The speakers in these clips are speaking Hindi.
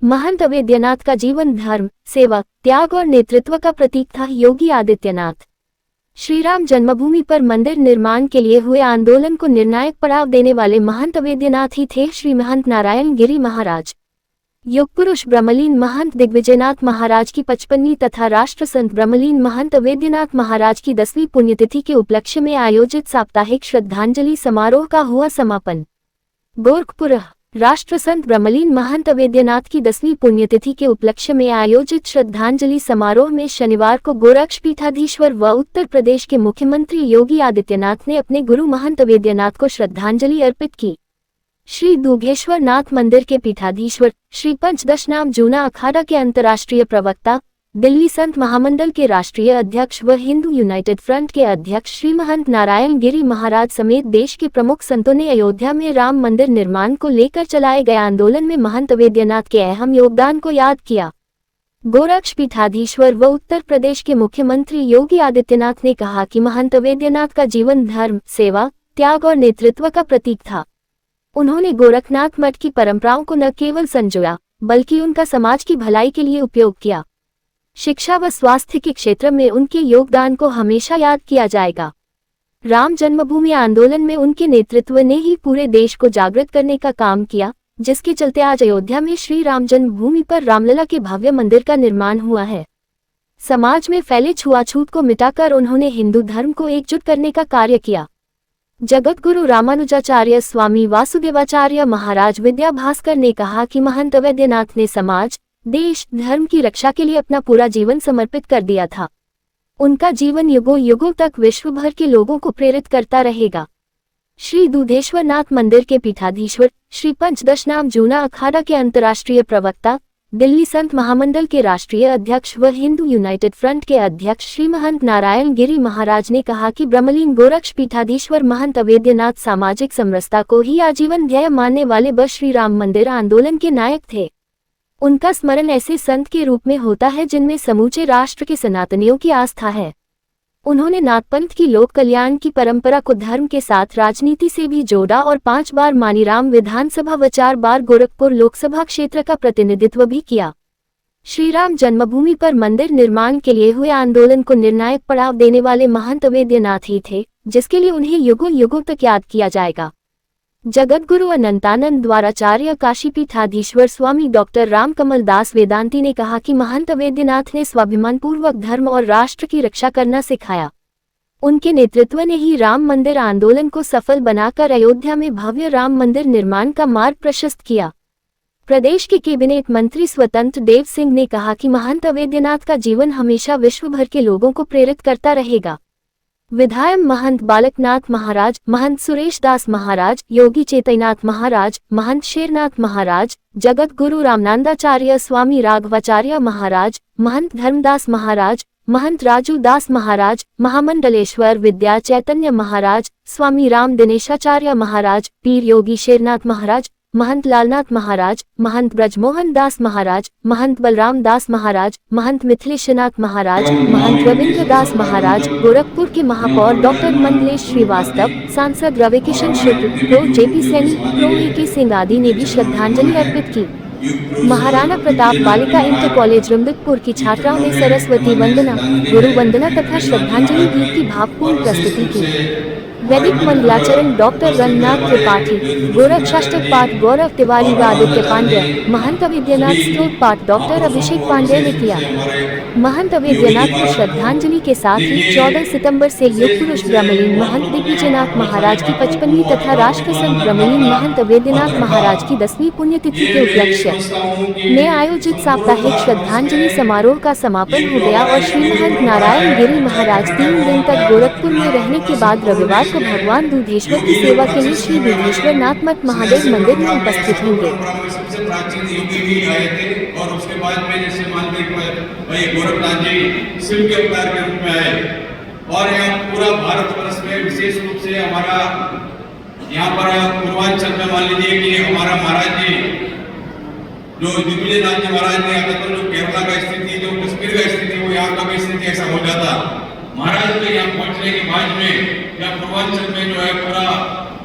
महंत वैद्यनाथ का जीवन धर्म, सेवा, त्याग और नेतृत्व का प्रतीक था। योगी आदित्यनाथ श्री राम जन्मभूमि पर मंदिर निर्माण के लिए हुए आंदोलन को निर्णायक पड़ाव देने वाले महंत वैद्यनाथ ही थे श्री महंत नारायण गिरी महाराज। युग पुरुष ब्रह्मलीन महंत दिग्विजयनाथ महाराज की 55वीं तथा राष्ट्र संत ब्रह्मलीन महंत वैद्यनाथ महाराज की 10वीं पुण्यतिथि के उपलक्ष्य में आयोजित साप्ताहिक श्रद्धांजलि समारोह का हुआ समापन। गोरखपुर राष्ट्र संत ब्रह्मलीन महंत वैद्यनाथ की 10वीं पुण्यतिथि के उपलक्ष्य में आयोजित श्रद्धांजलि समारोह में शनिवार को गोरक्षपीठाधीश्वर व उत्तर प्रदेश के मुख्यमंत्री योगी आदित्यनाथ ने अपने गुरु महंत वैद्यनाथ को श्रद्धांजलि अर्पित की। श्री दुघेश्वर नाथ मंदिर के पीठाधीश्वर, श्री पंचदशनाम जूना अखाड़ा के अंतर्राष्ट्रीय प्रवक्ता, दिल्ली संत महामंडल के राष्ट्रीय अध्यक्ष व हिंदू यूनाइटेड फ्रंट के अध्यक्ष श्री महंत नारायण गिरी महाराज समेत देश के प्रमुख संतों ने अयोध्या में राम मंदिर निर्माण को लेकर चलाए गए आंदोलन में महंत वैद्यनाथ के अहम योगदान को याद किया। गोरक्षपीठाधीश्वर व उत्तर प्रदेश के मुख्यमंत्री योगी आदित्यनाथ ने कहा कि महंत वैद्यनाथ का जीवन धर्म, सेवा, त्याग और नेतृत्व का प्रतीक था। उन्होंने गोरखनाथ मठ की परंपराओं को न केवल संजोया बल्कि उनका समाज की भलाई के लिए उपयोग किया। शिक्षा व स्वास्थ्य के क्षेत्र में उनके योगदान को हमेशा याद किया जाएगा। राम जन्मभूमि आंदोलन में उनके नेतृत्व ने ही पूरे देश को जागृत करने का काम किया, जिसके चलते आज अयोध्या में श्री राम जन्मभूमि पर रामलला के भव्य मंदिर का निर्माण हुआ है। समाज में फैले छुआछूत को मिटाकर उन्होंने हिंदू धर्म को एकजुट करने का कार्य किया। जगत गुरु रामानुजाचार्य स्वामी वासुदेवाचार्य महाराज विद्या भास्कर ने कहा कि महंत वैद्यनाथ ने समाज, देश, धर्म की रक्षा के लिए अपना पूरा जीवन समर्पित कर दिया था। उनका जीवन युगों युगों तक विश्व भर के लोगों को प्रेरित करता रहेगा। श्री दुधेश्वर नाथ मंदिर के पीठाधीश्वर, श्री पंचदशनाम जूना अखाड़ा के अंतर्राष्ट्रीय प्रवक्ता, दिल्ली संत महामंडल के राष्ट्रीय अध्यक्ष व हिंदू यूनाइटेड फ्रंट के अध्यक्ष श्री महंत नारायण गिरी महाराज ने कहा कि ब्रह्मलीन गोरक्षपीठाधीश्वर महंत वैद्यनाथ सामाजिक समरसता को ही आजीवन ध्येय मानने वाले व श्री राम मंदिर आंदोलन के नायक थे। उनका स्मरण ऐसे संत के रूप में होता है जिनमें समूचे राष्ट्र के सनातनियों की आस्था है। उन्होंने नाथपंथ की लोक कल्याण की परंपरा को धर्म के साथ राजनीति से भी जोड़ा और 5 बार मानीराम विधानसभा व 4 बार गोरखपुर लोकसभा क्षेत्र का प्रतिनिधित्व भी किया। श्री राम जन्मभूमि पर मंदिर निर्माण के लिए हुए आंदोलन को निर्णायक पड़ाव देने वाले महंत वैद्यनाथ ही थे, जिसके लिए उन्हें युगों युगों तक याद किया जाएगा। जगतगुरु अनंतानंद द्वाराचार्य काशीपीठाधीश्वर स्वामी डॉक्टर रामकमल दास वेदांती ने कहा कि महंत वैद्यनाथ ने स्वाभिमानपूर्वक धर्म और राष्ट्र की रक्षा करना सिखाया। उनके नेतृत्व ने ही राम मंदिर आंदोलन को सफल बनाकर अयोध्या में भव्य राम मंदिर निर्माण का मार्ग प्रशस्त किया। प्रदेश के कैबिनेट मंत्री स्वतंत्र देव सिंह ने कहा कि महंत वैद्यनाथ का जीवन हमेशा विश्व भर के लोगों को प्रेरित करता रहेगा। विधायक महंत बालकनाथ महाराज, महंत सुरेश दास महाराज, योगी चेतनाथ महाराज, महंत शेरनाथ महाराज, जगत गुरु रामानंदाचार्य स्वामी राघवाचार्य महाराज, महंत धर्मदास महाराज, महंत राजू दास महाराज, महामंडलेश्वर विद्या चैतन्य महाराज, स्वामी राम दिनेशाचार्य महाराज, पीर योगी शेरनाथ महाराज, महंत लालनाथ महाराज, महंत ब्रजमोहन दास महाराज, महंत बलराम दास महाराज, महंत मिथिलेशनाथ महाराज, महंत रविंद्र दास महाराज, गोरखपुर के महापौर डॉक्टर मंडलेश श्रीवास्तव, सांसद रविकिशन शुक्ल, प्रो जेपी सैनी, प्रो ए.के. सिंह आदि ने भी श्रद्धांजलि अर्पित की। महाराणा प्रताप बालिका इंटर कॉलेज रमदकपुर की छात्राओं ने सरस्वती वंदना, गुरु वंदना तथा श्रद्धांजलि गीत की भावपूर्ण प्रस्तुति की। वैदिक मंगलाचरण डॉक्टर रंगनाथ त्रिपाठी, गोरक्षाष्टक पाठ गौरव तिवारी व आदित्य पांड्य, महंत वैद्यनाथ स्तोत्र पाठ डॉक्टर अभिषेक पांड्य ने किया। महंत वैद्यनाथ को श्रद्धांजलि के साथ ही 14 सितंबर से युग पुरुष ब्रह्मलीन महंत दिग्विजयनाथ महाराज की 55वीं तथा राष्ट्र संत ब्रह्मलीन महंत वैद्यनाथ महाराज की 10वीं पुण्यतिथि के उपलक्ष्य में आयोजित साप्ताहिक श्रद्धांजलि समारोह का समापन हो गया और श्री महंत नारायण गिरी महाराज 3 दिन तक गोरखपुर में रहने के बाद रविवार को भगवान दुधेश्वर की सेवा के लिए श्री दुधेश्वर नाथ मठ महादेव मंदिर में उपस्थित होंगे। सबसे प्राचीन योगी भी आए थे और उसके बाद में जैसे मानते भाई गोरखनाथ जी शिव के अवतार के रूप में आए और यहाँ पूरा भारतवर्ष में विशेष रूप से हमारा यहाँ पर पूर्वांचल में मान लीजिए कि हमारा महाराज जी जो दिग्विजयनाथ जी महाराज ने अगर तो जो केरला का स्थिति, जो कश्मीर का स्थिति, वो यहाँ का भी स्थिति ऐसा हो जाता। महाराज के यहाँ पहुंचने के बाद में या पूर्वांचल में जो है पूरा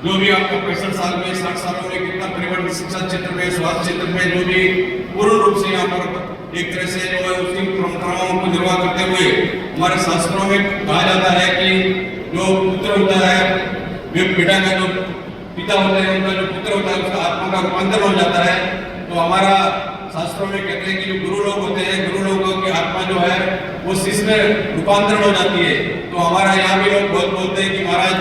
जो भी आपको 65 साल में 60 सालों में कितना परिवर्तन शिक्षा क्षेत्र में, स्वास्थ्य क्षेत्र में जो भी पूर्ण रूप से यहाँ पर एक तरह से जो है उसकी परंपराओं को निर्वाह करते हुए हमारे शास्त्रों में कहा जाता है कि जो पुत्र होता है वे पिता का जो पिता होते हैं उनका जो पुत्र होता है उसका आत्मा का रूपांतर हो जाता है। तो हमारा शास्त्रों में कहते हैं कि जो गुरु लोग होते हैं, गुरु लोगों की आत्मा जो है वो शिष्य में रूपांतरण हो जाती है। तो हमारा यहाँ भी लोग बहुत बोलते हैं कि महाराज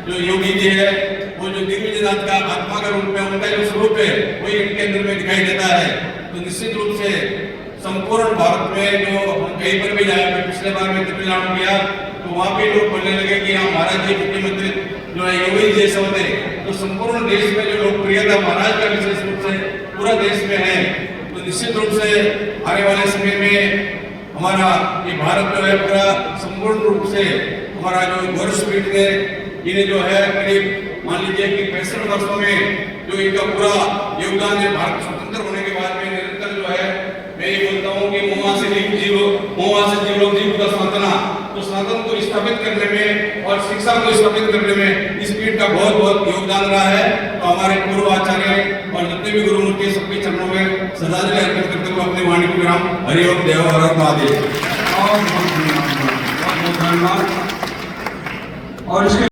जो योगी जी है वो जो दिग्विजयनाथ का आत्मा का रूप है, उनका जो स्वरूप है वही इनके अंदर में दिखाई देता है। तो निश्चित रूप से संपूर्ण भारत में जो हम कहीं पर भी जाए, मैं पिछले बार में तमिलनाडु गया तो वहाँ पे लोग बोलने लगे कि हाँ महाराज जी मुख्यमंत्री जो है योगी जी जैसे होते। तो संपूर्ण देश में जो लोकप्रियता महाराज का विशेष रूप से पूरा देश में है। तो निश्चित रूप से आने वाले समय में हमारा ये भारत जो है पूरा संपूर्ण रूप से हमारा जो गौरव पीठ ने इन्हें जो है करीब मान लीजिए कि 65 वर्षों में जो इनका पूरा योगदान है भारत स्वतंत्र होने के बाद में निरंतर जो है मैं ये बोलता हूँ कि मोहा से जीव जीव का सनातना, तो सनातन को स्थापित करने में और शिक्षा को स्थापित करने में इस पीठ का बहुत बहुत योगदान रहा है। तो हमारे पूर्व आचार्य और जितने भी गुरु मूर्ति सबके चरणों में श्रद्धांजलि अर्पित करते हुए अपने वाणी को विराम। हरिओम देव हर महादेव। और इसके